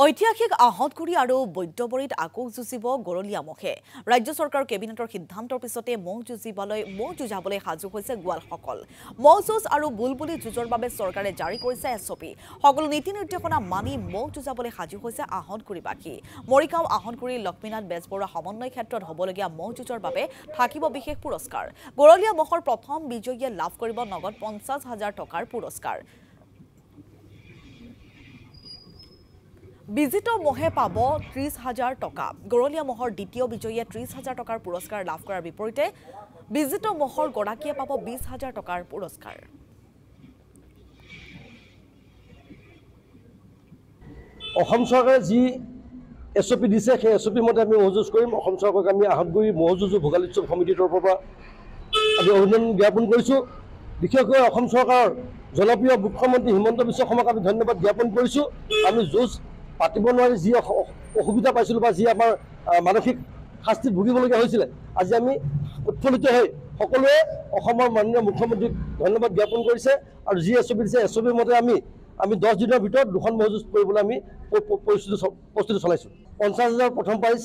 ঐতিহাসিক আহতগুৰি আৰু বৈদ্যবৰীত আকৌ যুঁজিব গৰলীয়া মহে ৰাজ্য চৰকাৰ কেবিনেটৰ সিদ্ধান্তৰ পিছতে মহ যুঁজাবলৈ সাজু হৈছে গোৱালসকল মহ যুঁজ আৰু বুলবুলি যুঁজৰ বাবে চৰকাৰে জাৰি কৰিছে এছঅপি সকলো নীতি নিৰ্দেশনা মানি মহ যুঁজাবলৈ সাজু হৈছে আহতগুৰিবাসী মৰিগাঁও আহতগুৰি লক্ষ্মীনাথ বেজবৰুৱা সমন্বয় ক্ষেত্ৰত হ'বলগীয়া মহ যুঁজৰ বাবে থাকিব বিশেষ পুৰস্কাৰ গৰলীয়া মহৰ প্ৰথম বিজয়ীয়ে লাভ কৰিব নগদ 50,000 টকাৰ পুৰস্কাৰ বিজিত মহে পাব 30,000 টকা গৰলীয়া মহৰ দ্বিতীয় বিজয়ীয়ে 30,000 টকাৰ পুৰস্কাৰ লাভ কৰাৰ বিপৰীতে বিজিত মহৰ গৰাকীয়ে পাব 20,000 টকাৰ পুৰস্কাৰ অসম চৰকাৰে যি এছঅপি দিছে সেই এছঅপি মতে আমি মহযুঁজ কৰিম অসম চৰকাৰক আমি আহতগুৰি মহযুঁজ ভোগালী উৎসৱ সমিতিৰ তৰফৰ পৰা আমি অভিনন্দন জ্ঞাপন কৰিছোঁ বিশেষকৈ অসম চৰকাৰৰ জনপ্ৰিয় মুখ্যমন্ত্ৰী হিমন্ত বিশ্ব শৰ্মাক আমি ধন্যবাদ জ্ঞাপন কৰিছোঁ আমি যুঁজ পাতিব নোৱাৰি যি অসুবিধা পাইছিলোঁ বা যি আমাৰ মানসিক শাস্তিত ভুগিবলগীয়া হৈছিলে আজি আমি উৎফুল্লিত হৈ সকলোৱে অসমৰ মাননীয় মুখ্যমন্ত্ৰীক ধন্যবাদ জ্ঞাপন কৰিছে আৰু যি এছঅপি দিছে এছঅপিৰ মতে আমি 10 দিনৰ ভিতৰত দুখন মহযুঁজ কৰিবলৈ আমি প্ৰস্তুতি চলাইছোঁ 50,000 প্ৰথম প্ৰাইজ